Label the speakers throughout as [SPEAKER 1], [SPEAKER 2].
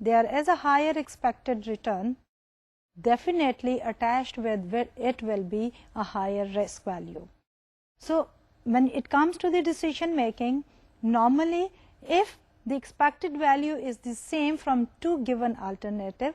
[SPEAKER 1] there is a higher expected return, definitely attached with it will be a higher risk value. So when it comes to the decision making, normally if the expected value is the same from two given alternative,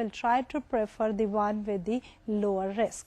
[SPEAKER 1] will try to prefer the one with the lower risk.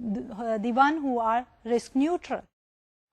[SPEAKER 1] the one who are risk neutral.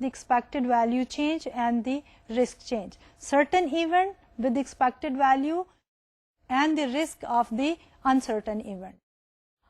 [SPEAKER 1] the expected value change and the risk change. Certain event with the expected value and the risk of the uncertain event.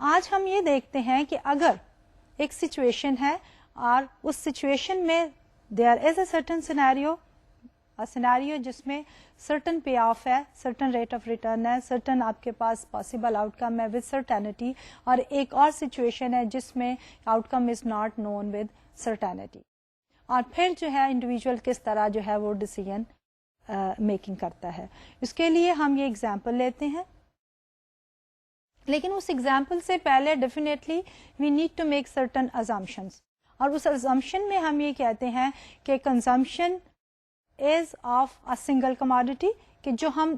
[SPEAKER 1] آج ہم یہ دیکھتے ہیں کہ اگر ایک situation ہے اور اس سچویشن میں دیر از اے سرٹن سیناریو جس میں سرٹن پے آف ہے, سرٹن ریٹ آف ریٹرن ہے, سرٹن آپ کے پاس پاسبل آؤٹ کم ہے ود سرٹینٹی, اور ایک اور سچویشن ہے جس میں outcome is not known with certainty. اور پھر جو ہے انڈیویجول کس طرح جو ہے وہ ڈیسیژن میکنگ کرتا ہے. اس کے لیے ہم یہ اگزامپل لیتے ہیں, لیکن اس ایگزامپل سے پہلے definitely we need to make certain assumptions, اور اس ازامپشن میں ہم یہ کہتے ہیں کہ consumption is of a single commodity, کہ جو ہم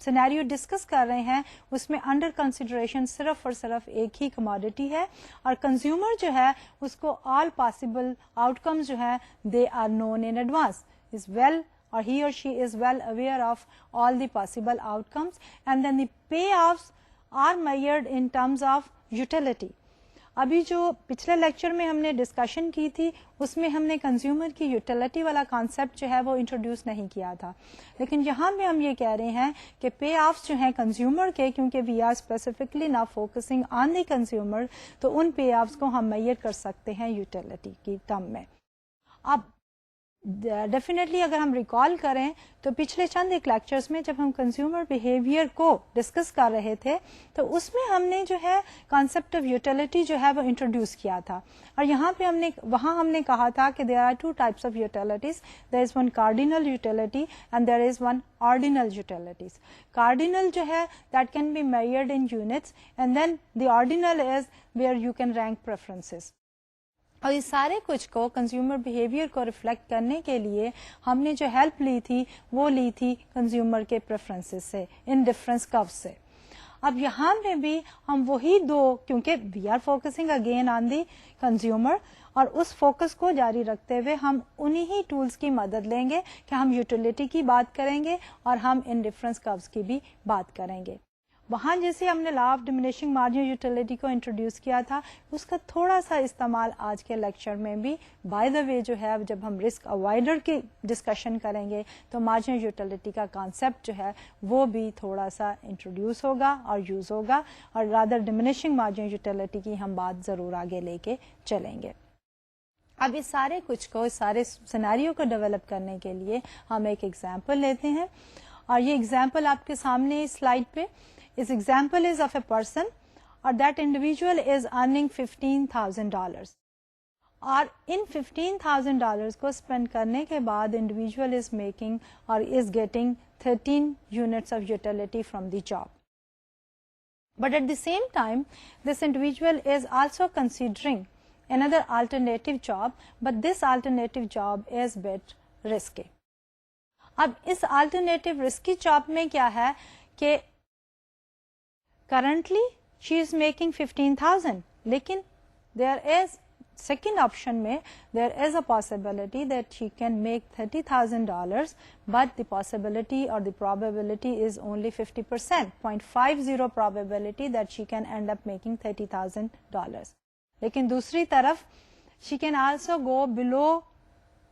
[SPEAKER 1] سینیریو ڈسکس کر رہے ہیں اس میں انڈر کنسیڈریشن صرف اور صرف ایک ہی کموڈٹی ہے, اور کنزیومر جو ہے اس کو آل پاسبل آؤٹ کمز جو ہے they are known in advance, as well or he or she is well aware of all the possible outcomes, and then the payoffs are measured in terms of utility. ابھی جو پچھلے lecture میں ہم نے discussion کی تھی اس میں ہم نے کنزیومر کی یوٹیلٹی والا کانسیپٹ جو ہے وہ انٹروڈیوس نہیں کیا تھا, لیکن یہاں پہ ہم یہ کہہ رہے ہیں کہ پے آفس جو ہیں کنزیومر کے, کیونکہ وی آر اسپیسیفکلی نا فوکسنگ آن دی کنزیومر, تو ان پے آفس کو ہم میئر کر سکتے ہیں یوٹیلٹی کی ٹرم میں. اب ڈیفینیٹلی اگر ہم ریکال کریں تو پچھلے چند ایک لیکچرز میں جب ہم کنزیومر بیہیویئر کو ڈسکس کر رہے تھے تو اس میں ہم نے جو ہے کانسیپٹ آف یوٹیلٹی جو ہے وہ انٹروڈیوس کیا تھا, اور یہاں پہ ہم نے کہا تھا کہ there are two types of utilities, there is one cardinal utility and there is one ordinal utilities. Cardinal جو ہے that can be measured in units, and then the ordinal is where you can rank preferences. اور اس سارے کچھ کو consumer behaviour کو reflect کرنے کے لیے ہم نے جو ہیلپ لی تھی وہ لی تھی کنزیومر کے پریفرنسز سے, ان ڈفرنس کرو سے. اب یہاں میں بھی ہم وہی دو, کیونکہ we are focusing again on the consumer, اور اس فوکس کو جاری رکھتے ہوئے ہم انہی ہی ٹولز کی مدد لیں گے کہ ہم یوٹیلٹی کی بات کریں گے اور ہم ان ڈفرنس کروز کی بھی بات کریں گے. وہاں جیسے ہم نے law of diminishing margin utility کو انٹروڈیوس کیا تھا, اس کا تھوڑا سا استعمال آج کے لیکچر میں بھی بائی دا وے جو ہے جب ہم رسک اوائڈر کی ڈسکشن کریں گے تو مارجن یوٹیلٹی کا کانسیپٹ جو ہے وہ بھی تھوڑا سا انٹروڈیوس ہوگا اور یوز ہوگا, اور رادر ڈیمینشنگ مارجن یوٹیلٹی کی ہم بات ضرور آگے لے کے چلیں گے. اب اس سارے کچھ کو, اس سارے سیناریو کو ڈیولپ کرنے کے لیے ہم ایک ایگزامپل لیتے ہیں, اور یہ ایگزامپل آپ کے سامنے سلائڈ پہ. This example is of a person, or that individual is earning $15,000, اور ان $15,000 کو اسپینڈ کرنے کے بعد انڈیویجول از میکنگ اور is getting 13 units of utility from the job. But at the same time, this individual is also considering another alternative job, but this alternative job is bit risky. اب اس alternative risky job میں کیا ہے کہ currently she is making 15,000, لیکن there is second option میں there is a possibility that she can make $30,000, but the possibility or the probability is only 50%, 0.50 probability that she can end up making $30,000. لیکن دوسری طرف she can also go below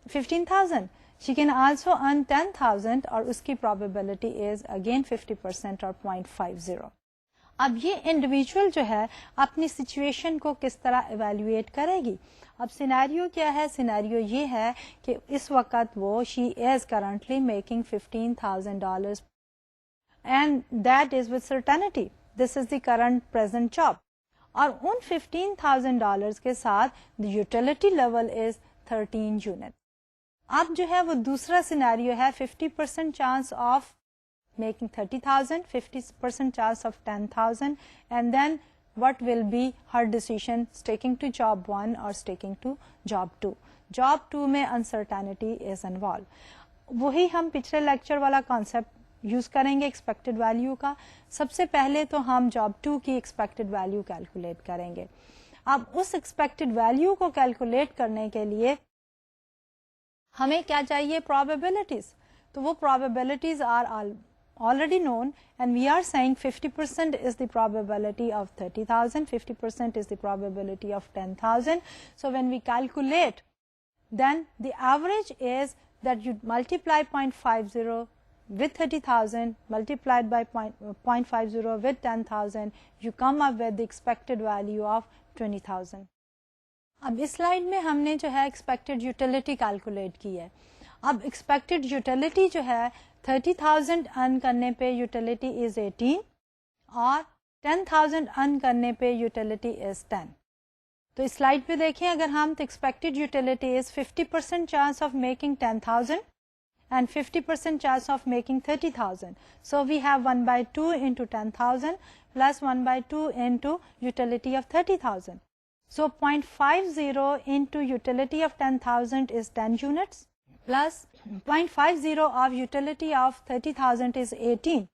[SPEAKER 1] 15,000, she can also earn 10,000, اور اس کی probability is again 50% or 0.50. اب یہ individual جو ہے اپنی سچویشن کو کس طرح ایویلویٹ کرے گی. اب سینیریو کیا ہے؟ سینیریو یہ ہے کہ اس وقت وہ she is currently making $15,000 and that is with certainty, this is the current present job, اور ان $15,000 کے ساتھ the utility level is 13 unit. اب جو ہے وہ دوسرا سینیریو ہے 50% chance of making 30,000, 50% chance of 10,000, and then what will be her decision, sticking to job 1 or sticking to job 2. Job 2 میں uncertainty is involved. وہی ہم پچھلے لیکچر والا کانسیپٹ یوز کریں گے ایکسپیکٹڈ ویلیو کا. سب سے پہلے تو ہم job 2 کی ایکسپیکٹڈ ویلیو کیلکولیٹ کریں گے. اب اس ایکسپیکٹڈ ویلیو کو کیلکولیٹ کرنے کے لیے ہمیں کیا چاہیے؟ probabilities. تو وہ probabilities are already known, and we are saying 50% is the probability of 30,000, 50% is the probability of 10,000. So when we calculate, then the average is that you multiply 0.50 with 30,000 multiplied by 0.50 with 10,000, you come up with the expected value of 20,000. اب اس slide میں ہم نے جو ہے expected utility calculate کی ہے. اب expected utility جو ہے 30,000 ارن کرنے پہ یوٹیلیٹی از 18 اور 10,000 ارن کرنے پہ یوٹیلیٹی از 10. تو اس سلائڈ پہ دیکھیں اگر ہم تو expected utility is 50% chance of making 10,000 and 50% chance of making 30,000. So we have 1 by 2 into 10,000 plus 1 by 2 into utility of 30,000. So 0.50 into utility of 10,000 is 10 units plus 0.50 of utility of 30,000 is 18.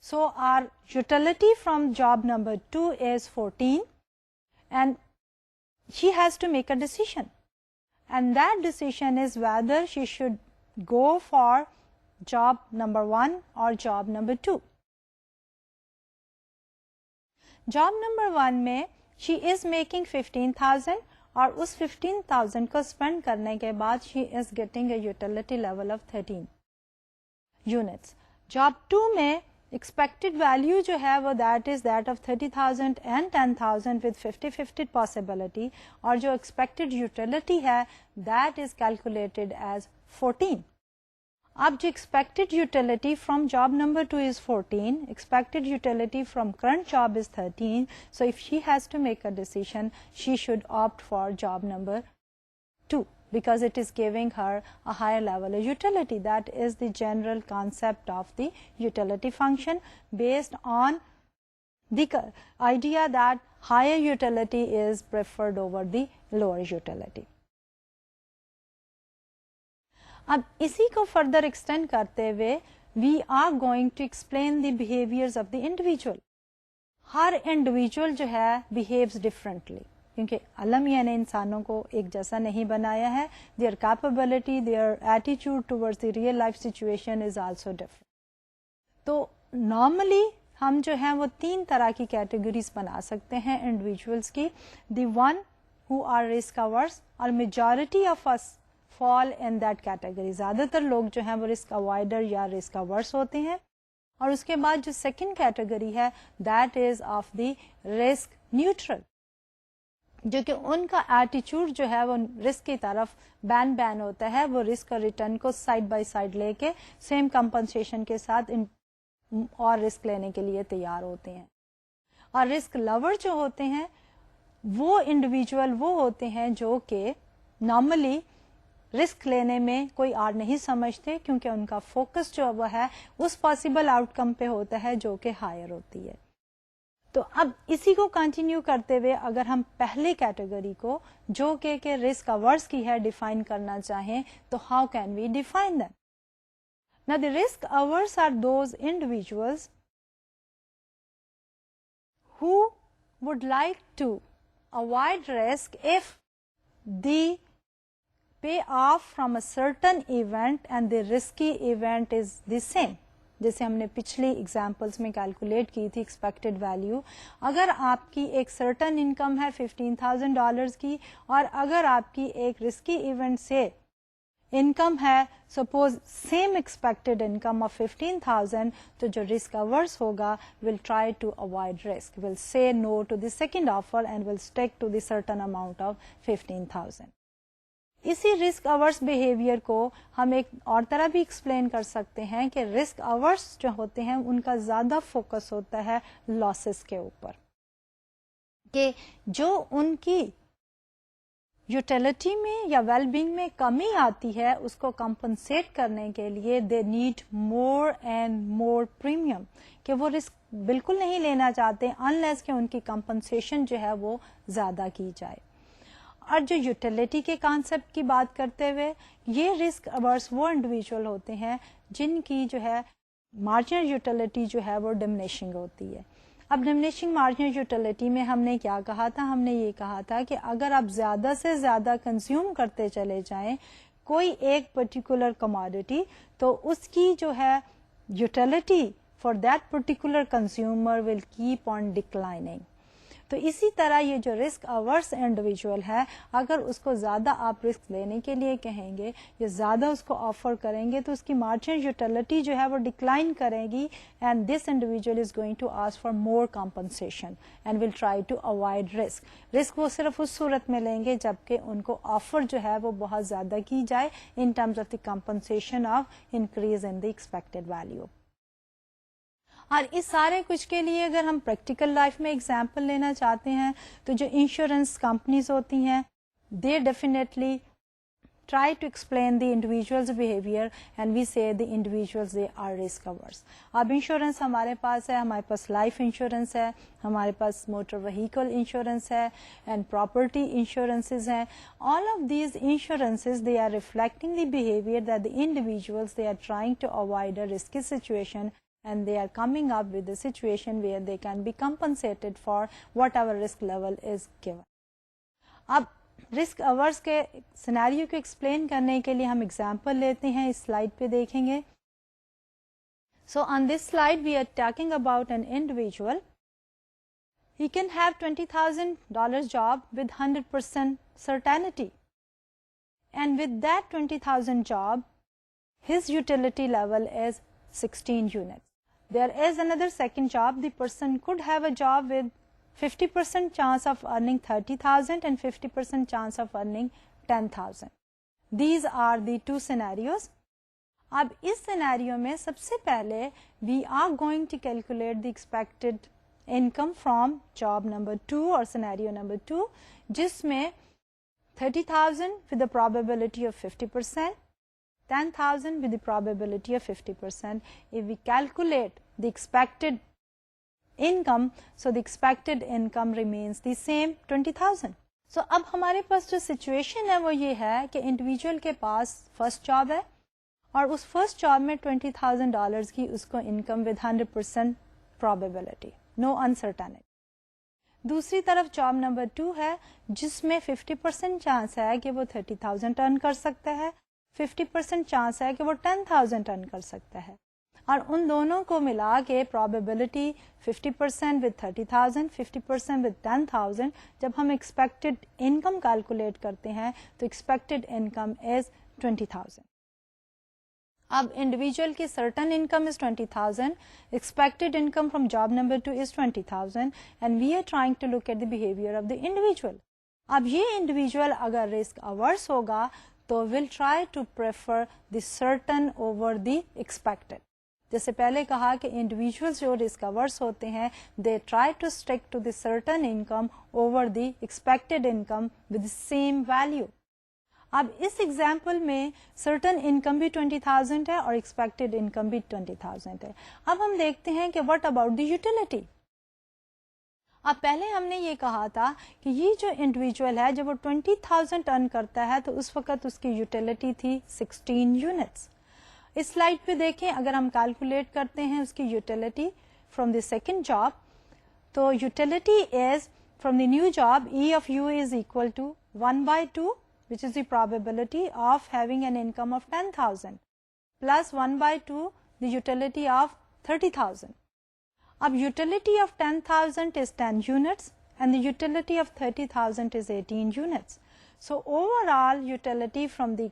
[SPEAKER 1] So our utility from job number 2 is 14 and she has to make a decision. And that decision is whether she should go for job number 1 or job number 2. Job number 1 میں she is making 15,000 اور اس 15,000 کو spend کرنے کے بعد she is getting a utility level of 13 units. Job 2 میں expected value جو ہے وہ that is that of 30,000 and 10,000 with 50-50 possibility اور جو expected utility ہے that is calculated as 14. اب جو expected utility from job number 2 is 14, expected utility from current job is 13, so if she has to make a decision she should opt for job number 2 because it is giving her a higher level of utility. That is the general concept of the utility function based on the idea that higher utility is preferred over the lower utility. اب اسی کو further extend کرتے ہوئے we are going to explain the behaviours of the individual. ہر individual جو ہے behaves differently کیونکہ اللہ میاں نے انسانوں کو ایک جیسا نہیں بنایا ہے. Their capability their attitude towards the real life situation is also different. تو نارملی ہم جو ہیں وہ 3 طرح کی کیٹیگریز بنا سکتے ہیں انڈیویجولس کی. The one who are risk averse اور majority of us fall in that category. زیادہ تر لوگ جو ہیں وہ رسک اوائڈر یا رسک اورس ہوتے ہیں. اور اس کے بعد جو سیکنڈ کیٹیگری ہے that is of the risk neutral جو کہ ان کا ایٹیچیوڈ جو ہے وہ رسک کی طرف بین ہوتا ہے. وہ رسک اور ریٹرن کو سائڈ بائی سائڈ لے کے سیم کمپنسیشن کے ساتھ اور رسک لینے کے لیے تیار ہوتے ہیں. اور رسک لور جو ہوتے ہیں وہ انڈیویجول وہ ہوتے ہیں جو کہ نارملی رسک لینے میں کوئی آڑ نہیں سمجھتے کیونکہ ان کا فوکس جو وہ ہے اس پاسبل آؤٹ کم پہ ہوتا ہے جو کہ ہائر ہوتی ہے. تو اب اسی کو کنٹینیو کرتے ہوئے اگر ہم پہلے کیٹیگری کو جو کہ رسک اورس کی ہے ڈیفائن کرنا چاہیں تو how can we define them. Now the risk averse are those individuals who would like to avoid risk if the payoff from a certain event and the risky event is the same. جیسے ہم نے پچھلی examples میں calculate کی تھی expected value. اگر آپ کی ایک سرٹن انکم ہے $15,000 کی اور اگر آپ کی ایک رسکی ایونٹ سے انکم ہے suppose same expected income of 15,000 تو جو رسک اورس ہوگا will try to avoid risk, will say no to the second offer and will stick to the certain amount of 15,000. اسی رسک اورس بہیویئر کو ہم ایک اور طرح بھی ایکسپلین کر سکتے ہیں کہ رسک اورس جو ہوتے ہیں ان کا زیادہ فوکس ہوتا ہے لاسز کے اوپر کہ جو ان کی یوٹیلیٹی میں یا ویل بینگ میں کمی آتی ہے اس کو کمپنسیٹ کرنے کے لیے they need more and more premium کہ وہ رسک بالکل نہیں لینا چاہتے انلیس کہ ان کی کمپنسیشن جو ہے وہ زیادہ کی جائے. اور جو یوٹیلیٹی کے کانسیپٹ کی بات کرتے ہوئے یہ رسک اورس وہ انڈیویجول ہوتے ہیں جن کی جو ہے مارجنل یوٹیلیٹی جو ہے وہ ڈمنیشنگ ہوتی ہے. اب ڈمنیشنگ مارجنل یوٹیلیٹی میں ہم نے کیا کہا تھا, ہم نے یہ کہا تھا کہ اگر آپ زیادہ سے زیادہ کنزیوم کرتے چلے جائیں کوئی ایک پرٹیکولر کموڈٹی تو اس کی جو ہے utility for that particular consumer will keep on declining. تو اسی طرح یہ جو رسک اورس انڈیویجول ہے, اگر اس کو زیادہ آپ رسک لینے کے لیے کہیں گے یا زیادہ اس کو آفر کریں گے تو اس کی مارجن یوٹیلٹی جو ہے وہ ڈکلائن کرے گی, and this individual is going to ask for more compensation and will try to avoid risk وہ صرف اس صورت میں لیں گے جبکہ ان کو آفر جو ہے وہ بہت زیادہ کی جائے in terms of the compensation of increase in the expected value. اور اس سارے کچھ کے لیے اگر ہم پریکٹیکل لائف میں اگزامپل لینا چاہتے ہیں تو جو انشورنس کمپنیز ہوتی ہیں they definitely try to explain the individual's behavior and we say the individuals they are risk averse. اب انشورنس ہمارے پاس ہے, ہمارے پاس لائف انشورنس ہے, ہمارے پاس موٹر وہیکل انشورنس ہے اینڈ پراپرٹی انشورنسز ہیں. all of these insurances they are reflecting the behavior that the individuals they are trying to avoid a risky situation and they are coming up with a situation where they can be compensated for whatever risk level is given. اب risk hours کے scenario کو explain کرنے کے لیے ہم example لیتے ہیں, اس slide پہ دیکھیں گے. So on this slide we are talking about an individual, he can have $20,000 job with 100% certainty and with that 20,000 job his utility level is 16 units. There is another second job, the person could have a job with 50% chance of earning 30,000 and 50% chance of earning 10,000. These are the two scenarios. اب اس scenario میں سب سے پہلے we are going to calculate the expected income from job number 2 اور scenario number 2 جس میں 30,000 with the probability of 50%, 10,000 with the probability of 50%. If we calculate the expected income, so the expected income remains the same 20,000. So اب ہمارے پاس جو situation ہے وہ یہ ہے کہ انڈیویجول کے پاس فرسٹ جاب ہے اور اس فرسٹ جاب میں $20,000 کی اس کو income with 100% probability, no uncertainty. دوسری طرف جاب نمبر 2 ہے جس میں 50% چانس ہے کہ وہ 30,000 ارن کر سکتا ہے, 50% چانس ہے کہ وہ 10,000 ارن کر سکتا ہے, اور ان دونوں کو ملا کے probability 50% with 30,000, 50% with 10,000. جب ہم expected income calculate کرتے ہیں تو expected income is 20,000. اب انڈیویجول کی certain income is 20,000, expected income from job number 2 is 20,000 and we are trying to look at the behavior of the individual. اب یہ individual اگر risk averse ہوگا تو will try to prefer the certain over the expected. جیسے پہلے کہا کہ individuals جو رسک اورس ہوتے ہیں they try to stick to the certain income over the expected income with same value. اب اس ایگزامپل میں سرٹن انکم بھی 20,000 ہے اور ایکسپیکٹڈ انکم بھی 20,000 ہے. اب ہم دیکھتے ہیں کہ واٹ اباؤٹ دی یوٹیلٹی. اب پہلے ہم نے یہ کہا تھا کہ یہ جو انڈیویجول ہے جب وہ 20,000 ارن کرتا ہے تو اس وقت اس کی یوٹیلٹی تھی 16 یونٹس. اس سلائڈ پہ دیکھیں اگر ہم کیلکولیٹ کرتے ہیں اس کی utility from the second job تو utility is from the new job E of U is equal to 1/2 which is the probability of having an income of 10,000 plus 1/2 the utility of 30,000. اب utility of 10,000 is 10 units and the utility of 30,000 is 18 units. So overall utility from the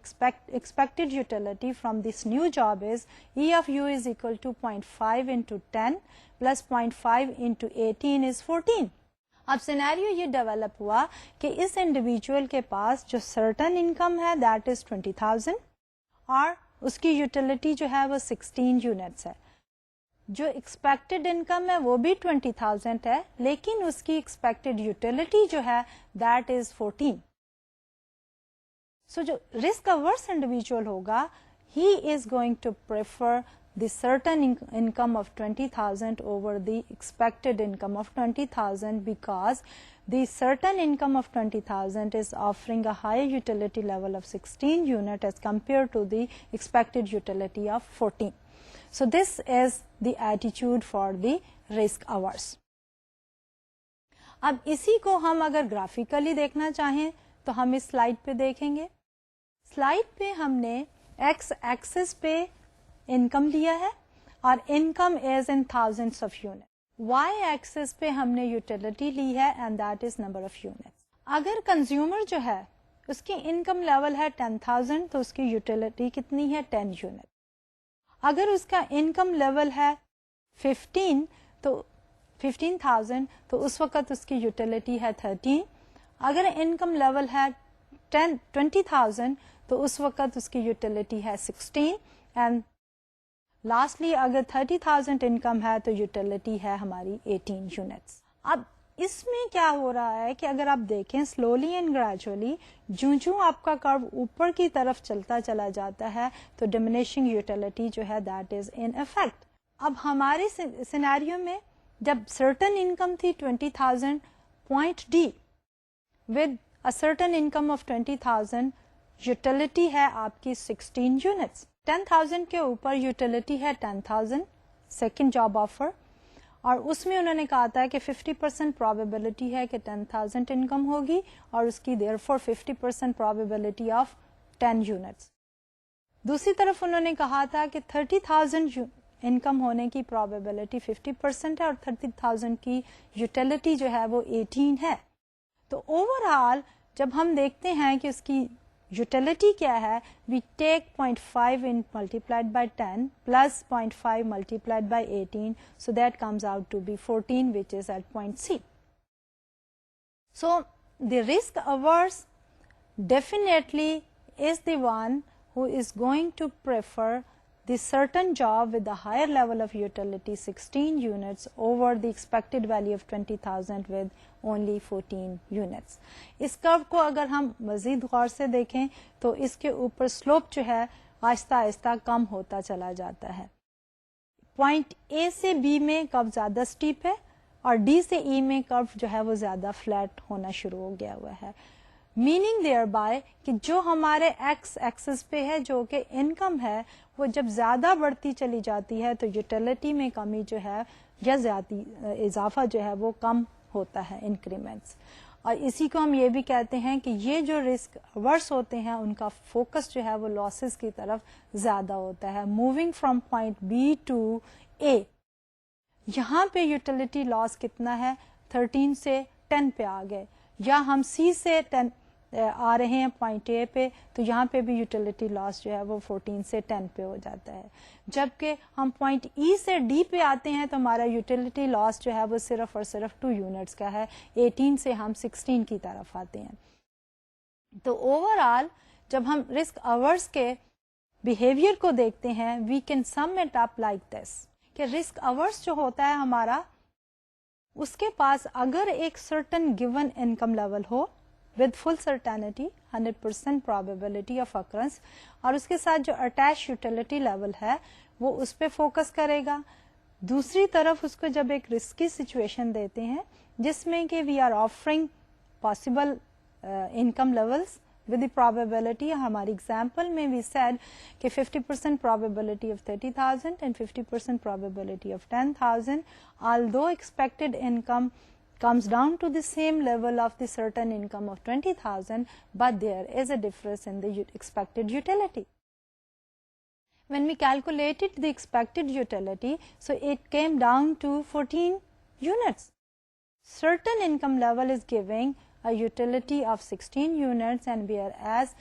[SPEAKER 1] expected utility from this new job is E of U is equal to 0.5 into 10 plus 0.5 into 18 is 14. اب scenario یہ develop ہوا کہ اس individual کے پاس جو certain income ہے that از 20,000 اور اس کی یوٹیلٹی جو ہے وہ 16 یونٹس ہے. جو ایکسپیکٹڈ انکم ہے وہ بھی 20,000 ہے لیکن اس کی ایکسپیکٹڈ یوٹیلٹی جو ہے دیٹ از 14. سو جو رسک اورس انڈیویجول ہوگا he is going to prefer the certain income of 20,000 over the expected income of 20,000 because the certain income of 20,000 is offering a higher utility level of 16 unit as compared to the expected utility of 14. So this is the attitude for the risk averse. اب اسی کو ہم اگر graphically دیکھنا چاہیں تو ہم اس slide پہ دیکھیں گے. سلائڈ پہ ہم نے ایکس ایکسس پہ انکم لیا ہے اور income is in thousands of unit. Y axis پہ ہم نے یوٹیلٹی لی ہے and that is number of units. اگر کنزیومر جو ہے اس کی انکم لیول ہے 10,000 تو اس کی یوٹیلٹی کتنی ہے 10 یونٹ. اگر اس کا انکم لیول ہے 15,000 تو اس وقت اس کی یوٹیلٹی ہے 13. اگر انکم لیول ہے 20,000 تو اس وقت اس کی یوٹیلٹی ہے 16. اینڈ لاسٹلی اگر 30,000 انکم ہے تو یوٹیلٹی ہے ہماری 18 یونٹس. اب اس میں کیا ہو رہا ہے کہ اگر آپ دیکھیں سلولی اینڈ گریجولی جوں آپ کا کرو اوپر کی طرف چلتا چلا جاتا ہے تو ڈیمینشنگ یوٹیلٹی جو ہے دیٹ از ان افیکٹ. اب ہمارے سینیریو میں جب سرٹن انکم تھی 20,000 point D with a certain income of 20,000 utility ہے آپ کی 16 یونٹس. 10,000 کے اوپر یوٹیلٹی ہے 10,000 سیکنڈ جاب آفر, اور اس میں انہوں نے کہا تھا کہ 50% پرابیبلٹی ہے کہ 10,000 انکم ہوگی اور اس کی therefore 50% probability of 10 units. دوسری طرف انہوں نے کہا تھا کہ 30,000 انکم ہونے کی پرابیبلٹی 50% ہے اور 30,000 کی یوٹیلٹی جو ہے وہ 18 ہے. تو اوور آل جب ہم دیکھتے ہیں کہ اس کی یوٹیلٹی کیا ہے, we take 0.5 in multiplied by 10 plus 0.5 multiplied by 18 so that comes out to be 14 which is at point C. So the risk averse definitely is the one who is going to prefer the certain job with a higher level of utility 16 units over the expected value of 20,000 with only 14 units. اس کرو کو اگر ہم مزید غور سے دیکھیں تو اس کے اوپر سلوپ جو ہے آہستہ آہستہ کم ہوتا چلا جاتا ہے. پوائنٹ اے سے بی میں کرو زیادہ سٹیپ ہے اور ڈی سے ای میں کرو جو ہے وہ زیادہ فلیٹ ہونا شروع ہو گیا ہوا ہے. میننگ دیئر بائی کہ جو ہمارے ایکس ایکسس پہ ہے جو کہ انکم ہے وہ جب زیادہ بڑھتی چلی جاتی ہے تو یوٹیلٹی میں کمی جو ہے یا زیادہ اضافہ جو ہے وہ کم ہوتا ہے انکریمنٹس. اور اسی کو ہم یہ بھی کہتے ہیں کہ یہ جو رسک ورس ہوتے ہیں ان کا فوکس جو ہے وہ لاسز کی طرف زیادہ ہوتا ہے. Moving from point B to A, یہاں پہ یوٹیلٹی لاس کتنا ہے 13 سے 10 پہ آ گئے, یا ہم سی سے 10 آ رہے ہیں پوائنٹ اے پہ تو یہاں پہ بھی یوٹیلٹی لاس جو ہے وہ 14 سے 10 پہ ہو جاتا ہے. جبکہ ہم پوائنٹ ای سے ڈی پہ آتے ہیں تو ہمارا یوٹیلٹی لاس جو ہے وہ صرف اور صرف 2 یونٹس کا ہے, 18 سے ہم 16 کی طرف آتے ہیں. تو اوور آل جب ہم رسک اورس کے بیہیویئر کو دیکھتے ہیں we can sum it up like this کہ رسک اورس جو ہوتا ہے ہمارا اس کے پاس اگر ایک certain given income level who with full certainty 100% probability of occurrence, اور اس کے ساتھ جو اٹیچ یوٹیلٹی لیول ہے وہ اس پہ فوکس کرے گا. دوسری طرف اس کو جب ایک رسکی سچویشن دیتے ہیں جس میں کہ we are offering possible income levels with the probability, ہماری ایگزامپل میں we said کہ 50% probability of 30,000 and 50% probability of 10,000, although expected income comes down to the same level of the certain income of 20,000, but there is a difference in the expected utility. When we calculated the expected utility, so it came down to 14 units. Certain income level is giving a utility of 16 units, and whereas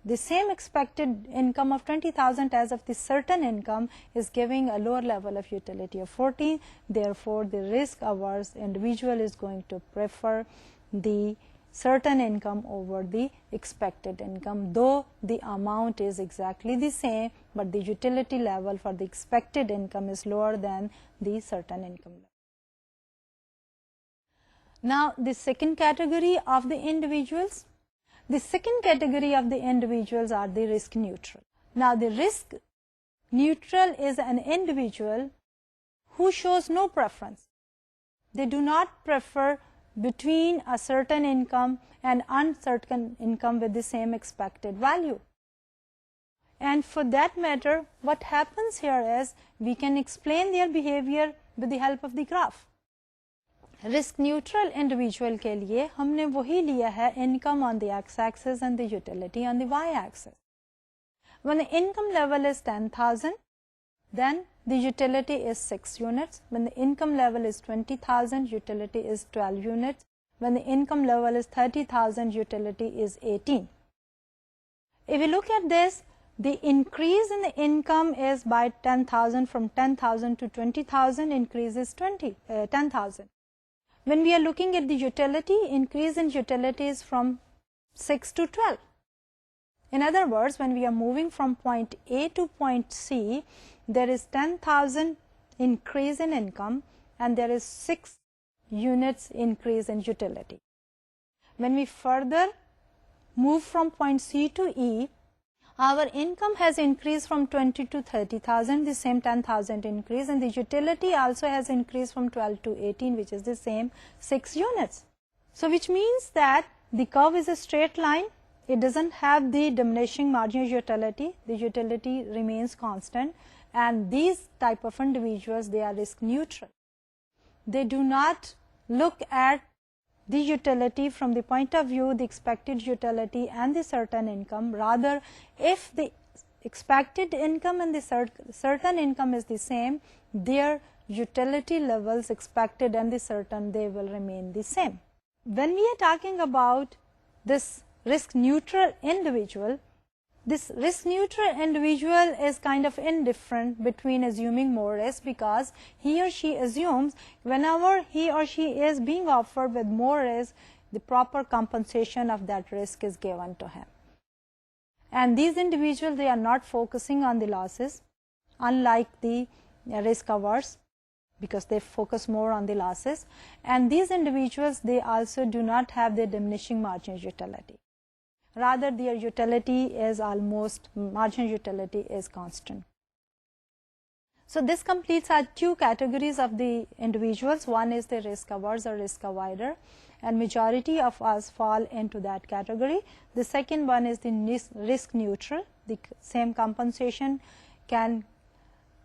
[SPEAKER 1] the same expected income of 20,000 as of the certain income is giving a lower level of utility of 14. Therefore, the risk averse individual is going to prefer the certain income over the expected income, though the amount is exactly the same, but the utility level for the expected income is lower than the certain income level. Now, the second category of the individuals. The second category of the individuals are the risk neutral. Now, the risk neutral is an individual who shows no preference. They do not prefer between a certain income and uncertain income with the same expected value. And for that matter, what happens here is we can explain their behavior with the help of the graph. Risk neutral individual کے لیے ہم نے وہی لیا ہے income on the X axis and the utility on the Y axis. When the income level is 10,000 then the utility is 6 units. When the income level is 20,000, utility is 12 units. When the income level is 30,000, utility is 18. If we look at this, the increase in the income is by 10,000, from 10,000 to 20,000, increase is 10,000. When we are looking at the utility, increase in utility is from 6 to 12. In other words, when we are moving from point A to point C, there is 10,000 increase in income and there is 6 units increase in utility. When we further move from point C to E, our income has increased from 20 to 30,000, the same 10,000 increase, and the utility also has increased from 12 to 18, which is the same 6 units. So which means that the curve is a straight line. It doesn't have the diminishing marginal utility. The utility remains constant, and these type of individuals, they are risk neutral. They do not look at the utility from the point of view, the expected utility and the certain income. Rather, if the expected income and the certain income is the same, their utility levels expected and the certain, they will remain the same. When we are talking about this risk neutral individual, this risk neutral individual is kind of indifferent between assuming more risk, because he or she assumes whenever he or she is being offered with more risk, the proper compensation of that risk is given to him. And these individuals, they are not focusing on the losses, unlike the risk averse, because they focus more on the losses. And these individuals, they also do not have the diminishing marginal utility. Rather, their utility is almost, marginal utility is constant. So this completes our 2 categories of the individuals. One is the risk averse or risk avoider, and majority of us fall into that category. The second one is the risk neutral. The same compensation can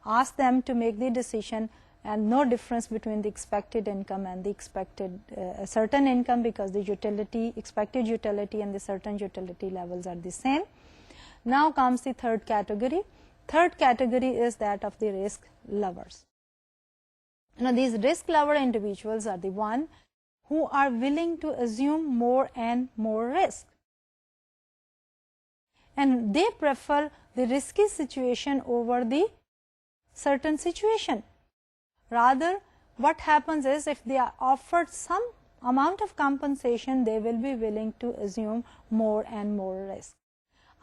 [SPEAKER 1] ask them to make the decision, and no difference between the expected income and the expected certain income, because the utility, expected utility and the certain utility levels are the same. Now comes the third category. Third category is that of the risk lovers. Now these risk lover individuals are the one who are willing to assume more and more risk, and they prefer the risky situation over the certain situation. Rather, what happens is, if they are offered some amount of compensation, they will be willing to assume more and more risk.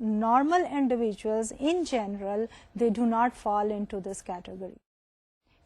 [SPEAKER 1] normal individuals in general, they do not fall into this category.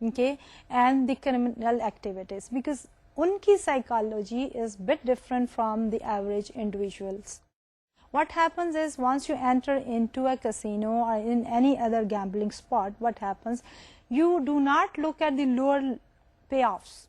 [SPEAKER 1] okay, and the criminal activities, because unki psychology is bit different from the average individuals. What happens is, once you enter into a casino or in any other gambling spot, what happens? You do not look at the lower payoffs.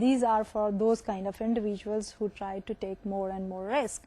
[SPEAKER 1] these are for those kind of individuals who try to take more and more risk.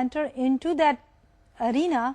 [SPEAKER 1] enter into that arena,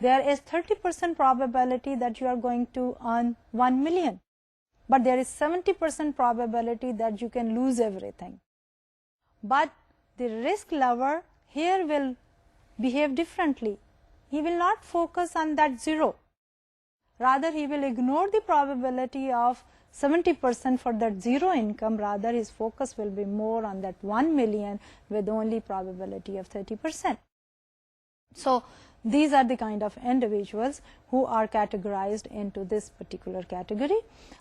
[SPEAKER 1] there is 30% probability that you are going to earn 1 million, but there is 70% probability that you can lose everything. But the risk lover here will behave differently. He will not focus on that zero. Rather, he will ignore the probability of 70% for that zero income. Rather, his focus will be more on that 1 million with only probability of 30%. So these are the kind of individuals who are categorized into this particular category,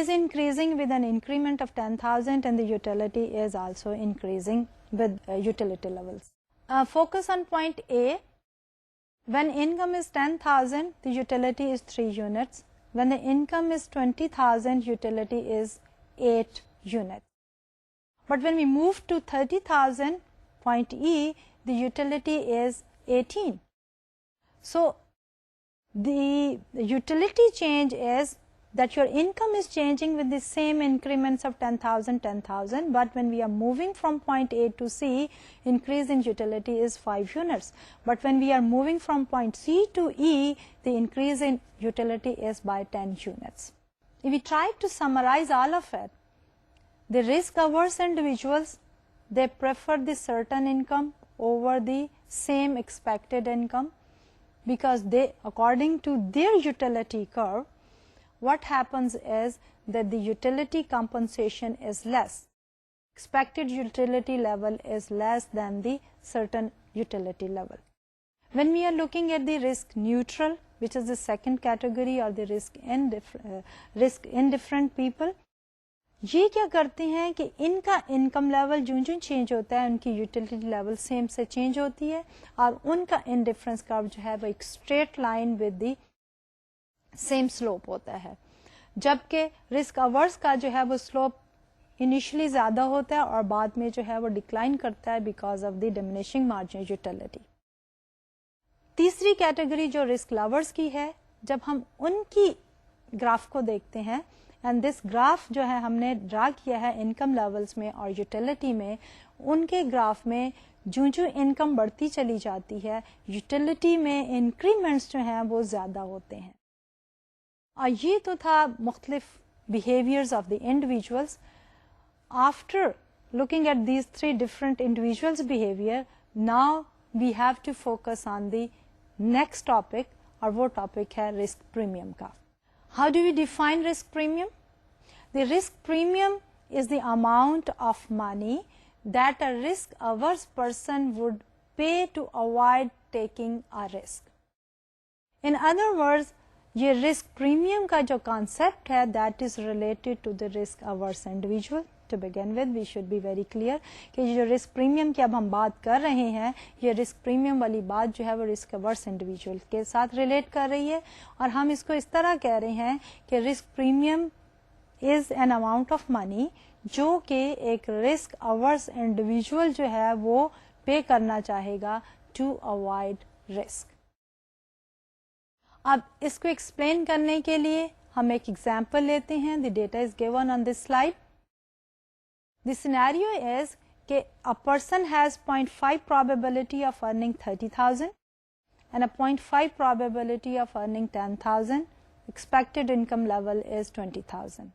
[SPEAKER 1] is increasing with an increment of 10,000 and the utility is also increasing with utility levels. Focus on point A. When income is 10,000, the utility is 3 units. When the income is 20,000, utility is 8 units. But when we move to 30,000 point E, the utility is 18. So the utility change is that your income is changing with the same increments of 10,000, but when we are moving from point A to C, increase in utility is 5 units. But when we are moving from point C to E, the increase in utility is by 10 units. If we try to summarize all of it, the risk-averse individuals, they prefer the certain income over the same expected income, because they, according to their utility curve, what happens is that the utility compensation is less. Expected utility level is less than the certain utility level. When we are looking at the risk neutral, which is the second category, or the risk indifferent people, یہ کیا کرتے ہیں کہ ان کا income level جو change ہوتا ہے ان کی یوٹیلیٹی لیول سیم سے چینج ہوتی ہے, اور ان کا انڈیفرنس کرو جو ہے وہ ایک straight line with the same slope ہوتا ہے, جبکہ رسک اورس کا جو ہے وہ سلوپ انیشلی زیادہ ہوتا ہے اور بعد میں جو ہے وہ ڈکلائن کرتا ہے because of the diminishing marginal utility. تیسری کیٹیگری جو رسک لورس کی ہے, جب ہم ان کی گراف کو دیکھتے ہیں, اینڈ دس گراف جو ہے ہم نے ڈرا کیا ہے انکم لیولس میں اور یوٹیلیٹی میں, ان کے گراف میں جو انکم بڑھتی چلی جاتی ہے یوٹیلیٹی میں انکریمنٹس جو ہیں وہ زیادہ ہوتے ہیں. اور یہ تو تھا مختلف behaviours of the individuals. After looking at these three different individuals' behavior, now we have to focus on the next topic, اور وہ ٹاپک ہے رسک پریمیم کا. How do we define risk premium? The risk premium is the amount of money that a risk-averse person would pay to avoid taking a risk. In other words, یہ risk premium کا جو concept ہے that is related to the risk-averse individual. To begin with, we should be very clear کہ یہ جو risk premium کی اب ہم بات کر رہے ہیں, یہ رسک پریمیم والی بات جو ہے وہ رسک اورس انڈیویجول کے ساتھ ریلیٹ کر رہی ہے, اور ہم اس کو اس طرح کہہ رہے ہیں کہ risk premium is an amount of money جو کہ ایک رسک اورس انڈیویجول جو ہے وہ پے کرنا چاہے گا ٹو اوائڈ رسک. اب اس کو ایکسپلین کرنے کے لیے ہم ایک ایگزامپل لیتے ہیں. The data is given on this slide. The scenario is that a person has 0.5 probability of earning 30,000 and a 0.5 probability of earning 10,000. Expected income level is 20,000.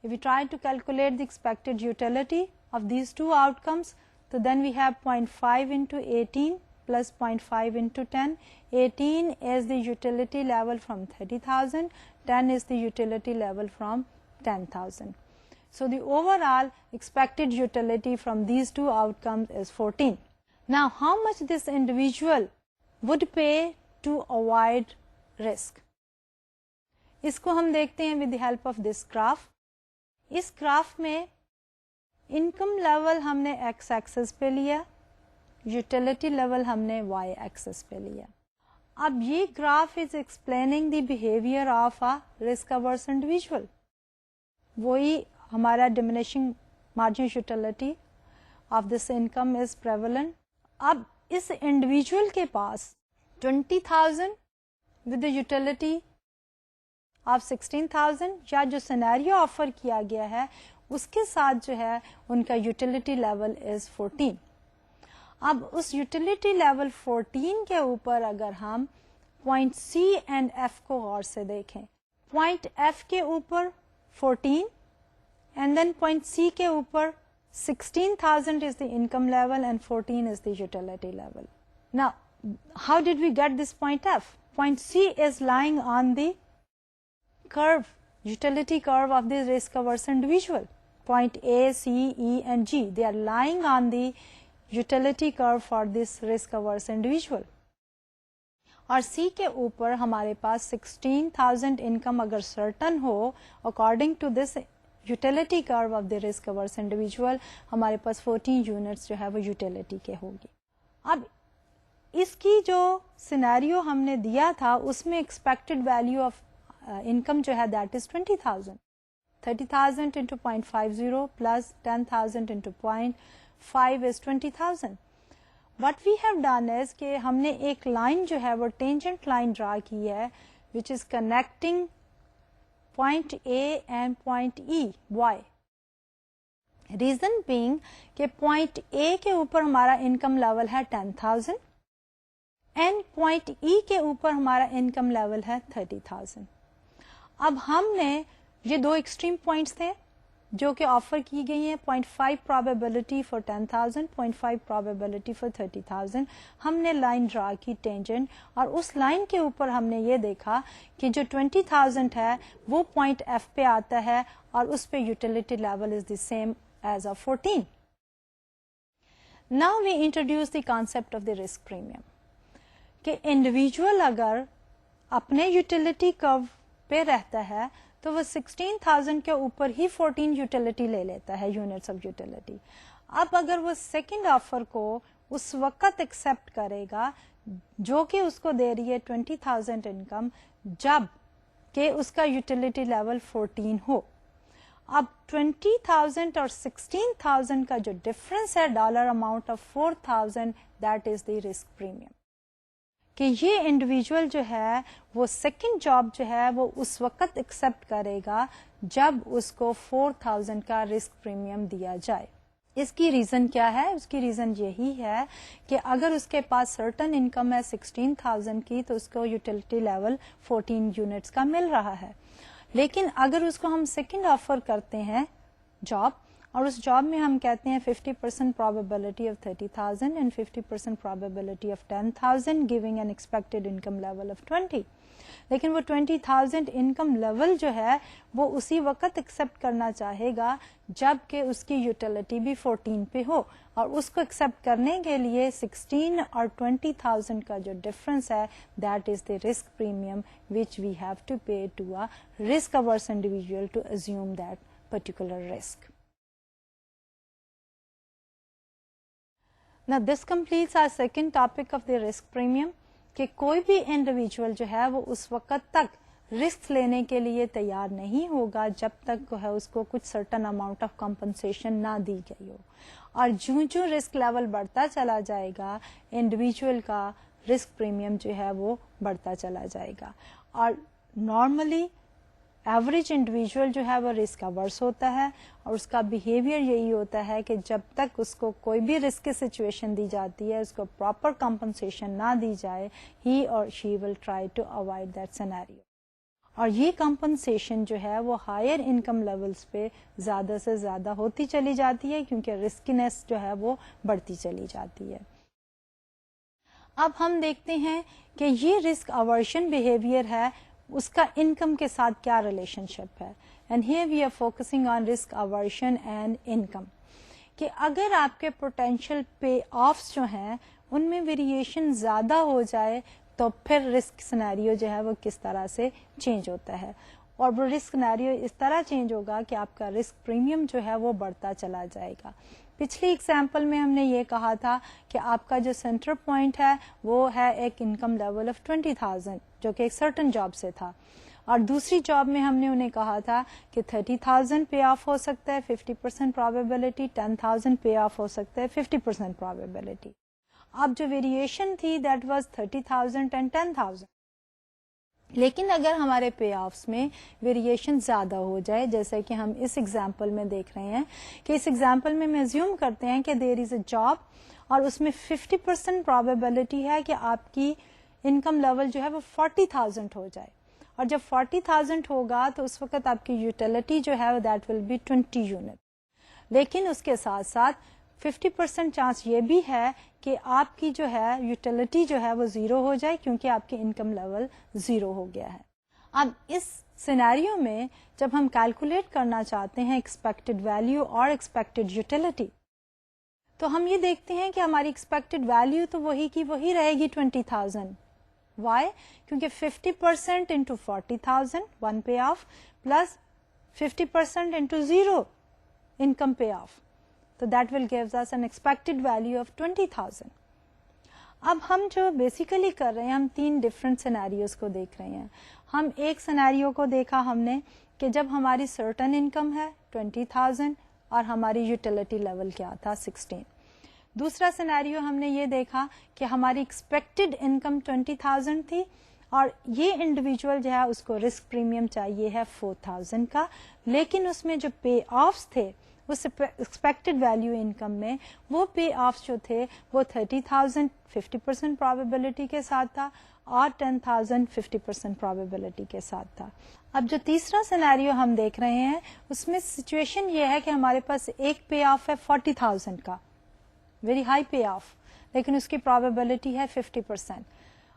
[SPEAKER 1] If we try to calculate the expected utility of these two outcomes, so then we have 0.5 into 18 plus 0.5 into 10. 18 is the utility level from 30,000, 10 is the utility level from 10,000. So the overall expected utility from these two outcomes is 14. Now how much this individual would pay to avoid risk? اس کو ہم دیکھتے ہیں with the help of this graph. اس graph میں income level ہم نے x Axis پہ لیا, یوٹیلیٹی لیول ہم نے وائی ایکسس پہ لیا. اب یہ graph is explaining the behaviour of a risk averse individual. وہی ہمارا diminishing marginal utility of this income is prevalent. اب اس انڈیویجول کے پاس 20,000 ود یوٹیلیٹی آف 16,000 یا جو سینیریو آفر کیا گیا ہے اس کے ساتھ جو ہے ان کا یوٹیلیٹی لیول از 14. اب اس یوٹیلیٹی لیول 14 کے اوپر اگر ہم پوائنٹ سی اینڈ ایف کو غور سے دیکھیں, پوائنٹ ایف کے اوپر 14 and then point C کے اوپر 16,000 is the income level and 14 is the utility level. Now, how did we get this point F? Point C is lying on the curve, utility curve of the risk averse individual. Point A, C, E and G, they are lying on the utility curve for this risk averse individual. اور سی کے اوپر ہمارے پاس 16,000 income اگر certain ہو according to this utility curve of the risk averse individual, ہمارے پاس 14 units جو ہے وہ یوٹیلیٹی کے ہوگی. اب اس کی جو سینیریو ہم نے دیا تھا اس میں ایکسپیکٹڈ ویلیو آف انکم جو ہے that is 20,000. 30,000 into 0.50 plus 10,000 into 0.5 is 20,000. What we have done is کہ ہم نے ایک لائن جو ہے وہ ٹینجنٹ لائن ڈرا کی ہے which is connecting point A and point E. Why? Reason being کہ point A کے اوپر ہمارا انکم لیول ہے 10,000 اینڈ پوائنٹ E کے اوپر ہمارا انکم لیول ہے 30,000. اب ہم نے یہ دو ایکسٹریم پوائنٹس تھے جو کہ آفر کی گئی ہیں 0.5 probability for 10,000, 0.5 probability for 30,000. ہم نے لائن ڈرا کی ٹینجنٹ اور اس لائن کے اوپر ہم نے یہ دیکھا کہ جو 20,000 ہے وہ پوائنٹ F پہ آتا ہے اور اس پہ utility level is the same as a 14. Now we introduce the concept of the risk premium. کہ انڈیویجول اگر اپنے یوٹیلیٹی کرو پہ رہتا ہے تو وہ 16,000 کے اوپر ہی 14 یوٹیلیٹی لے لیتا ہے یونٹس آف یوٹیلیٹی. اب اگر وہ سیکنڈ آفر کو اس وقت ایکسپٹ کرے گا جو کہ اس کو دے رہی ہے 20,000 انکم جب کہ اس کا یوٹیلیٹی لیول 14 ہو. اب 20,000 اور 16,000 کا جو ڈفرنس ہے dollar amount of 4,000 that is the risk premium. کہ یہ انڈیویجول جو ہے وہ سیکنڈ جاب جو ہے وہ اس وقت ایکسپٹ کرے گا جب اس کو 4,000 کا رسک پریمیم دیا جائے. اس کی ریزن کیا ہے؟ اس کی ریزن یہی ہے کہ اگر اس کے پاس سرٹن انکم ہے 16,000 کی تو اس کو یوٹیلیٹی لیول 14 یونٹس کا مل رہا ہے. لیکن اگر اس کو ہم سیکنڈ آفر کرتے ہیں جاب اور اس جاب میں ہم کہتے ہیں 50% probability of 30,000 and 50% probability of 10,000 giving an expected income level of 20. لیکن وہ 20,000 انکم لیول جو ہے وہ اسی وقت ایکسپٹ کرنا چاہے گا جب کہ اس کی یوٹیلیٹی بھی 14 پہ ہو اور اس کو ایکسپٹ کرنے کے لیے 16 اور 20,000 کا جو ڈفرنس ہے that is the risk premium which we have to pay to a risk averse individual to assume that particular risk. Now this completes our second topic of the risk premium کہ کوئی بھی individual جو ہے وہ اس وقت تک risk لینے کے لیے تیار نہیں ہوگا جب تک ہے اس کو کچھ سرٹن اماؤنٹ آف کمپنسیشن نہ دی گئی ہو. اور جو رسک لیول بڑھتا چلا جائے گا انڈیویجول کا رسک پریمیم جو ہے وہ بڑھتا چلا جائے گا. اور نارملی ایوریج انڈیویجول جو ہے وہ رسک اورس ہوتا ہے اور اس کا بیہیویئر یہی ہوتا ہے کہ جب تک اس کو کوئی بھی رسک کی سچویشن دی جاتی ہے اس کو پراپر کمپنسیشن نہ دی جائے ہی اور she will try to avoid that scenario. اور یہ کمپنسیشن جو ہے وہ ہائر انکم لیولز پہ زیادہ سے زیادہ ہوتی چلی جاتی ہے کیونکہ رسکینس جو ہے وہ بڑھتی چلی جاتی ہے. اب ہم دیکھتے ہیں کہ یہ رسک اورشن بیہیویئر ہے اس کا انکم کے ساتھ کیا ریلیشن شپ ہے. And here we are focusing on risk aversion and income کہ اگر آپ کے پوٹینشیل پے آفس جو ہیں ان میں ویریشن زیادہ ہو جائے تو پھر رسک سینیریو جو ہے وہ کس طرح سے چینج ہوتا ہے. اور وہ رسک سینیریو اس طرح چینج ہوگا کہ آپ کا رسک پریمیم جو ہے وہ بڑھتا چلا جائے گا. پچھلی ایگزامپل میں ہم نے یہ کہا تھا کہ آپ کا جو سینٹر پوائنٹ ہے وہ ہے ایک انکم لیول آف 20,000 جو کہ ایک سرٹن جاب سے تھا اور دوسری جاب میں ہم نے انہیں کہا تھا کہ 30,000 پے آف ہو سکتا ہے 50% probability, 10,000 پے آف ہو سکتا ہے 50% probability. اب جو ویریشن تھی دیٹ واز 30,000 اینڈ 10,000. لیکن اگر ہمارے پے آفس میں ویریشن زیادہ ہو جائے جیسے کہ ہم اس ایگزامپل میں دیکھ رہے ہیں کہ اس ایگزامپل میں ایزیوم کرتے ہیں کہ دیر از اے جاب اور اس میں 50% probability ہے کہ آپ کی انکم لیول جو ہے وہ 40,000 ہو جائے اور جب 40,000 ہوگا تو اس وقت آپ کی یوٹیلیٹی جو ہے دیٹ ول بی 20 یونٹ. لیکن اس کے ساتھ ساتھ 50% چانس یہ بھی ہے کہ آپ کی جو ہے یوٹیلیٹی جو ہے وہ 0 ہو جائے کیونکہ آپ کی انکم لیول 0 ہو گیا ہے. اب اس سینیریو میں جب ہم کیلکولیٹ کرنا چاہتے ہیں ایکسپیکٹڈ ویلیو اور ایکسپیکٹڈ یوٹیلیٹی تو ہم یہ دیکھتے ہیں کہ ہماری ایکسپیکٹڈ ویلیو تو وہی کی وہی رہے گی 20,000. وائی؟ کیونکہ 50% into 40,000 one pay off plus 50% into 0 income pay off تو that will gives us an expected value of 20,000. اب ہم جو بیسیکلی کر رہے ہیں ہم 3 ڈفرینٹ سینیریوز کو دیکھ رہے ہیں. ہم ایک سینیریو کو دیکھا ہم نے کہ جب ہماری سرٹن انکم ہے 20,000 اور ہماری یوٹیلیٹی لیول کیا تھا 16. دوسرا سینیریو ہم نے یہ دیکھا کہ ہماری ایکسپیکٹڈ انکم 20,000 تھی اور یہ انڈیویجول جو ہے اس کو رسک پریمیم چاہیے ہے 4,000 کا, لیکن اس میں جو پے آفس تھے اس ایکسپیکٹڈ ویلیو انکم میں وہ پے آفس جو تھے وہ 30,000 50% پرابیبلٹی کے ساتھ تھا اور 10,000 50% پرابیبلٹی کے ساتھ تھا. اب جو تیسرا سینیریو ہم دیکھ رہے ہیں اس میں سچویشن یہ ہے کہ ہمارے پاس ایک پے آف ہے 40,000 کا, ویری ہائی پے آف, لیکن اس کی پرابیبلٹی ہے 50%,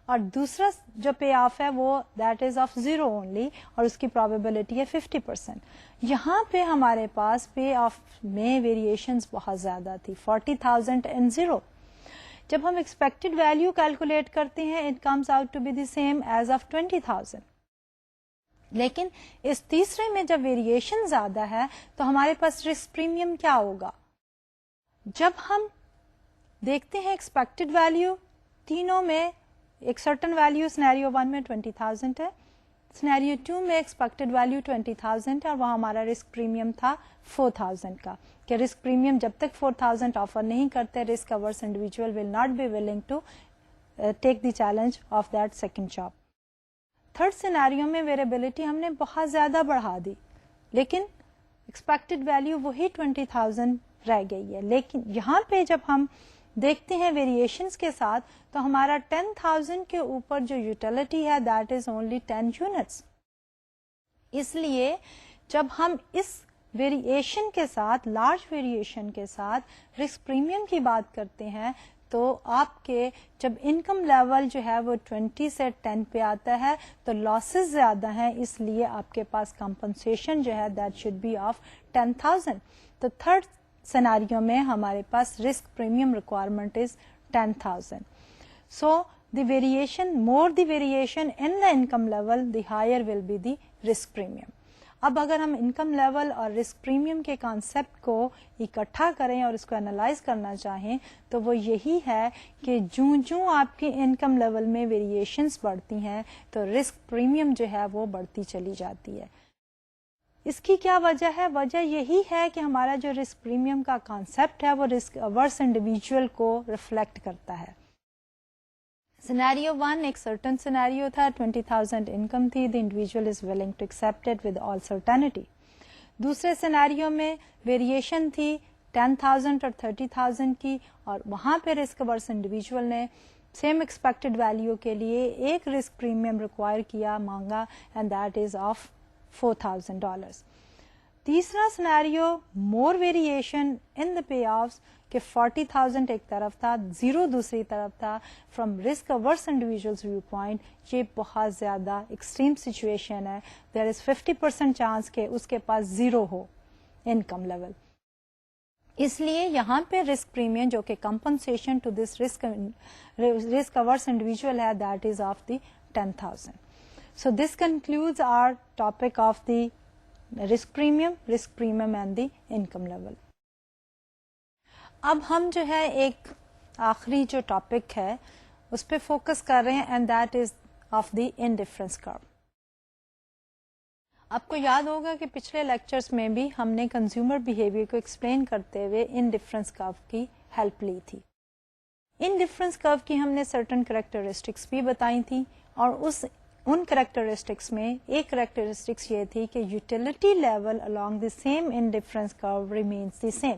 [SPEAKER 1] اور دوسرا جو پے آف ہے وہ دیٹ از آف 0 اونلی اور اس کی پرابیبلٹی ہے 50%. یہاں پہ ہمارے پاس پے آف میں ویریشنز بہت زیادہ تھی 40,000 اینڈ 0. جب ہم ایکسپیکٹڈ ویلیو کیلکولیٹ کرتے ہیں it comes out to be the same as of 20,000. لیکن اس تیسرے میں جب ویریشن زیادہ ہے تو ہمارے پاس رسک پریمیم کیا ہوگا؟ جب ہم دیکھتے ہیں ایکسپیکٹڈ ویلیو تینوں میں ایک سرٹن ویلیو سینیریو 1 میں 20,000 ہے, سینیریو 2 میں ایکسپیکٹڈ ویلیو 20,000 ہے اور وہاں ہمارا رسک پریمیم تھا 4,000 کا, کہ رسک پریمیم جب تک 4,000 آفر نہیں کرتے risk averse individual will not be willing to take the challenge of that second job. Third scenario میں ویریبلٹی ہم نے بہت زیادہ بڑھا دی لیکن ایکسپیکٹڈ ویلیو وہی 20,000 رہ گئی ہے, لیکن یہاں پہ جب ہم دیکھتے ہیں ویریشنز کے ساتھ تو ہمارا 10,000 کے اوپر جو یوٹیلیٹی ہے دیٹ از اونلی 10 یونٹس. اس لیے جب ہم اس ویریشن کے ساتھ لارج ویریشن کے ساتھ رسک پریمیم کی بات کرتے ہیں تو آپ کے جب انکم لیول جو ہے وہ 20 سے 10 پہ آتا ہے تو لاسز زیادہ ہیں, اس لیے آپ کے پاس کمپنسیشن جو ہے دیٹ شوڈ بی آف 10,000. تو تھرڈ سینیریو میں ہمارے پاس risk premium requirement is 10,000. So the variation more the variation in the income level the higher will be the risk premium. اب اگر ہم انکم لیول اور رسک پریمیم کے concept کو اکٹھا کریں اور اس کو انالائز کرنا چاہیں تو وہ یہی ہے کہ جوں آپ کی انکم لیول میں ویریشنز بڑھتی ہیں تو رسک پریمیم جو ہے وہ بڑھتی چلی جاتی ہے. اس کی کیا وجہ ہے؟ وجہ یہی ہے کہ ہمارا جو رسک پریمیم کا کانسیپٹ ہے وہ رسک اورس انڈیویجول کو ریفلیکٹ کرتا ہے. سینیریو 1 ایک سرٹن سینیریو تھا, 20,000 انکم تھی, the individual is willing to accept it with all certainty. دوسرے سینیریو میں ویریشن تھی 10,000 اور 30,000 کی اور وہاں پہ رسک اورس انڈیویجول نے سیم ایکسپیکٹڈ ویلیو کے لیے ایک رسک پریمیم ریکوائر کیا مانگا اینڈ دیٹ از آف $4,000. تیسرا scenario more variation in the payoffs کہ 40,000 ایک طرف تھا, 0 دوسری طرف تھا. From risk averse individuals view point یہ بہت زیادہ ایکسٹریم سچویشن ہے. دیر از 50% چانس کہ اس کے پاس 0 ہو انکم لیول. اس لیے یہاں پہ رسک پریمیم جو کہ compensation to this risk averse individual ہے that is of the 10,000. So this concludes our topic of the risk premium and the income level. اب ہم جو ہے ایک آخری جو ٹاپک ہے اس پہ فوکس کر رہے ہیں and that is of the indifference کرو. آپ کو یاد ہوگا کہ پچھلے لیکچرز میں بھی ہم نے کنزیومر بیہیویئر کو ایکسپلین کرتے ہوئے انڈیفرنس کرو کی ہیلپ لی تھی. انڈیفرنس کرو کی ہم نے سرٹن کریکٹرسٹکس بھی بتائی تھی اور ان کریکٹرسٹکس میں ایک کریکٹرسٹکس یہ تھی کہ utility level along the same indifference curve remains the same.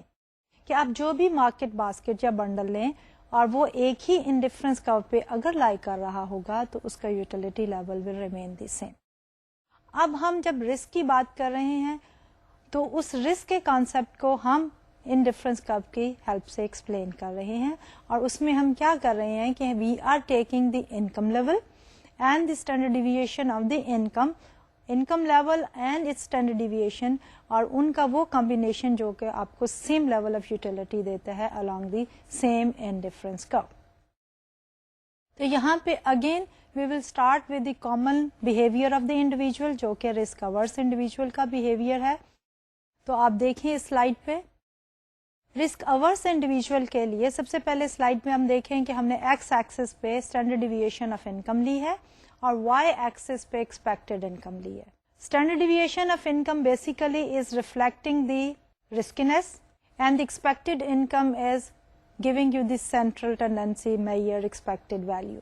[SPEAKER 1] کہ آپ جو بھی مارکیٹ باسکٹ یا بنڈل لیں اور وہ ایک ہی انڈیفرنس کرو پہ اگر لائی کر رہا ہوگا تو اس کا utility level will remain the same. اب ہم جب رسک کی بات کر رہے ہیں تو اس رسک کے کانسیپٹ کو ہم انڈیفرنس کرو کی ہیلپ سے ایکسپلین کر رہے ہیں اور اس میں ہم کیا کر رہے ہیں کہ we are taking the income level and the standard deviation of the income level and its standard deviation اور ان کا وہ combination جو کہ آپ کو same level of utility دیتا ہے along the same indifference curve. تو یہاں پہ again we will start with the common behavior of the individual جو کہ risk averse individual کا behavior ہے. تو آپ دیکھیں اس سلائڈ پہ رسک اورس انڈیویجول کے لیے سب سے پہلے سلائڈ میں ہم دیکھیں کہ ہم نے ایکس ایکسس پہ اسٹینڈرڈ ڈیویشن آف انکم لی ہے اور وائی ایکسس پہ ایکسپیکٹڈ انکم لی ہے. Standard deviation of income basically is reflecting the riskiness, and the expected income is giving you the central tendency measure expected value.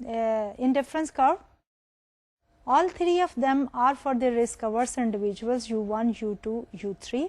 [SPEAKER 1] indifference curve. All three of them are for the risk averse individuals U1, U2, U3.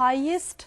[SPEAKER 1] highest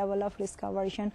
[SPEAKER 1] level of risk aversion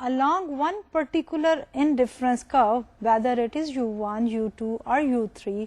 [SPEAKER 1] Along one particular indifference curve, whether it is U1, U2 or U3,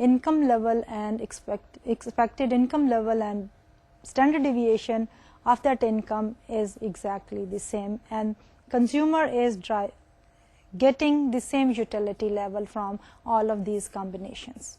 [SPEAKER 1] income level and expected income level and standard deviation of that income is exactly the same, and consumer is getting the same utility level from all of these combinations.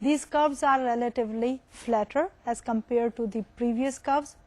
[SPEAKER 1] These curves are relatively flatter as compared to the previous curves.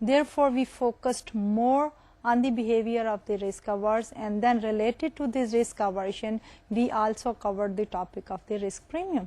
[SPEAKER 1] therefore we focused more on the behavior of the risk averse, and then related to this risk aversion we also covered the topic of the risk premium.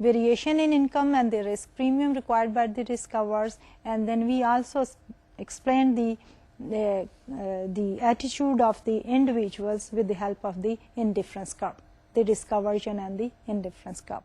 [SPEAKER 1] variation in income and the risk premium required by the risk averse, and then we also explained the attitude of the individuals with the help of the indifference curve, the risk aversion and the indifference curve.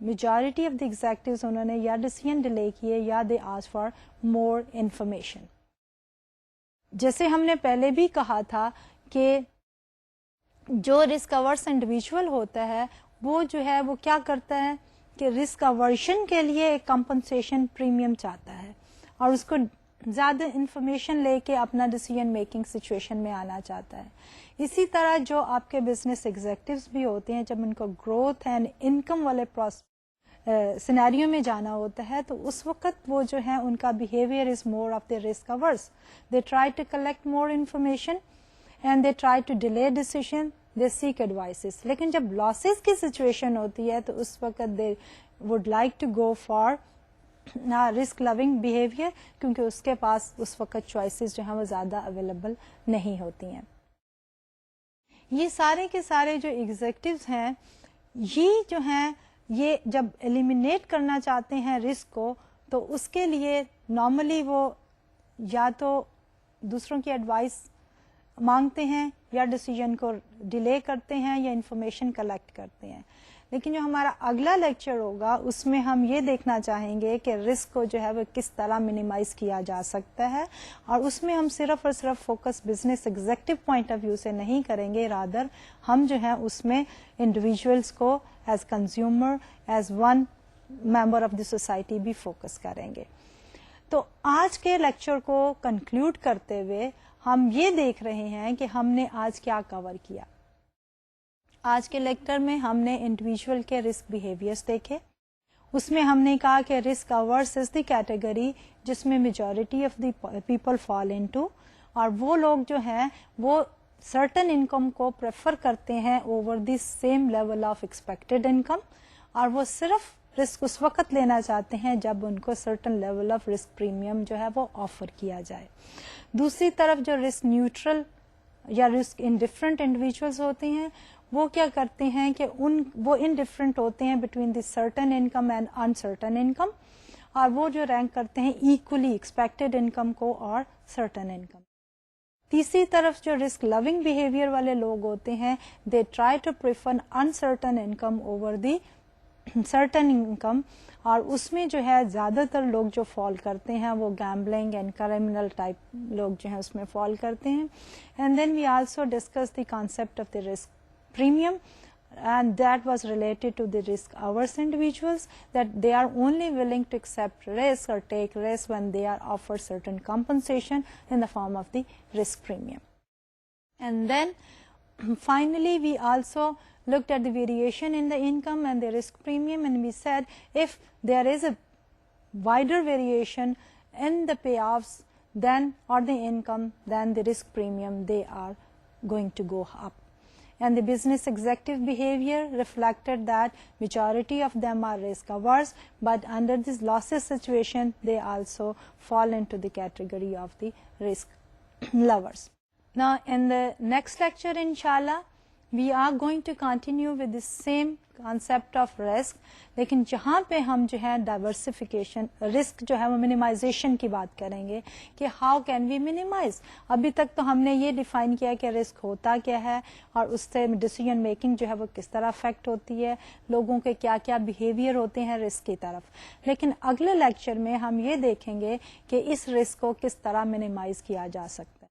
[SPEAKER 1] Majority of the executives انہوں نے یا decision delay کیے یا they ask for more information. جیسے ہم نے پہلے بھی کہا تھا کہ جو رسک اورس انڈیویجول ہوتا ہے وہ جو ہے وہ کیا کرتا ہے کہ رسک اورشن کے لیے ایک کمپنسیشن پریمیم چاہتا ہے اور اس کو زیادہ انفارمیشن لے کے اپنا ڈیسیژن میکنگ سچویشن میں آنا چاہتا ہے. اسی طرح جو آپ کے بزنس ایگزیکٹوز بھی ہوتے ہیں جب ان کو گروتھ اینڈ انکم والے سینیریو میں جانا ہوتا ہے تو اس وقت وہ جو ہے ان کا behaviour is more of the risk averse. They try to collect more information and they try to delay decision, they seek advices. لیکن جب لاسز کی سچویشن ہوتی ہے تو اس وقت they would like to go for risk loving behaviour, کیونکہ اس کے پاس اس وقت چوائسیز جو ہیں وہ زیادہ اویلیبل نہیں ہوتی ہیں. یہ سارے کے سارے جو ایگزیکٹوز ہیں یہ جو ہیں یہ جب ایلیمینیٹ کرنا چاہتے ہیں رسک کو تو اس کے لیے نارملی وہ یا تو دوسروں کی ایڈوائس مانگتے ہیں یا ڈیسیژن کو ڈیلے کرتے ہیں یا انفارمیشن کلیکٹ کرتے ہیں. لیکن جو ہمارا اگلا لیکچر ہوگا اس میں ہم یہ دیکھنا چاہیں گے کہ رسک کو جو ہے وہ کس طرح منیمائز کیا جا سکتا ہے, اور اس میں ہم صرف اور صرف focus business executive point of view سے نہیں کریں گے, رادر ہم جو ہے اس میں انڈیویجولس کو as consumer as one member of the society بھی فوکس کریں گے. تو آج کے لیکچر کو کنکلوڈ کرتے ہوئے ہم یہ دیکھ رہے ہیں کہ ہم نے آج کیا کور کیا. آج کے لیکچر میں ہم نے انڈیویجول کے رسک بیہیویئرس دیکھے. اس میں ہم نے کہا کہ risk averse is the category جس میں majority of the people fall into, اور وہ لوگ جو ہیں وہ سرٹن انکم کو پریفر کرتے ہیں over the same level of expected income, اور وہ صرف رسک اس وقت لینا چاہتے ہیں جب ان کو certain level of risk premium جو ہے وہ آفر کیا جائے. دوسری طرف جو رسک نیوٹرل یا رسک انڈیفرنٹ انڈیویجولس ہوتے ہیں وہ کیا کرتے ہیں کہ وہ انڈیفرنٹ ہوتے ہیں between the certain income and uncertain income, اور وہ جو رینک کرتے ہیں ایکولی ایکسپیکٹڈ انکم کو اور سرٹن انکم. تیسری طرف جو رسک لونگ بیہیویئر والے لوگ ہوتے ہیں they try to prefer uncertain income over the certain income, اور اس میں جو ہے زیادہ تر لوگ جو فال کرتے ہیں وہ گیمبلنگ اینڈ کرمنل ٹائپ لوگ جو ہیں اس میں فال کرتے ہیں. And then we also discuss the concept of the risk premium, and that was related to the risk averse individuals, that they are only willing to accept risk or take risk when they are offered certain compensation in the form of the risk premium. And then finally we also looked at the variation in the income and the risk premium, and we said if there is a wider variation in the payoffs then or the income, then the risk premium they are going to go up. And the business executive behavior reflected that majority of them are risk averse, but under this losses situation they also fall into the category of the risk lovers. Now in the next lecture inshallah we are going to continue with the same concept of risk, لیکن جہاں پہ ہم جو ہے diversification risk جو ہے وہ minimisation کی بات کریں گے کہ ہاؤ کین وی منیمائز. ابھی تک تو ہم نے یہ ڈیفائن کیا کہ رسک ہوتا کیا ہے اور اس سے ڈیسیژن میکنگ جو ہے وہ کس طرح افیکٹ ہوتی ہے, لوگوں کے کیا کیا بیہیویئر ہوتے ہیں رسک کی طرف. لیکن اگلے لیکچر میں ہم یہ دیکھیں گے کہ اس رسک کو کس طرح منیمائز کیا جا سکتا ہے,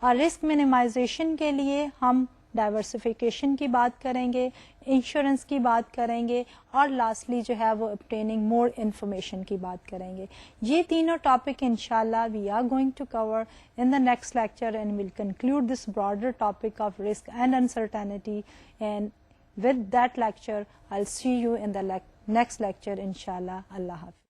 [SPEAKER 1] اور رسک منیمائزیشن کے لیے ہم ڈائیورسفیکیشن کی بات کریں گے, انشورنس کی بات کریں گے, اور لاسٹلی جو ہے وہ obtaining more information کی بات کریں گے. یہ تینوں ٹاپک انشاءاللہ we are going to cover in the next lecture, and we'll conclude this broader topic of risk and uncertainty. And with that lecture I'll see you in the next lecture inshallah. Allah Hafiz.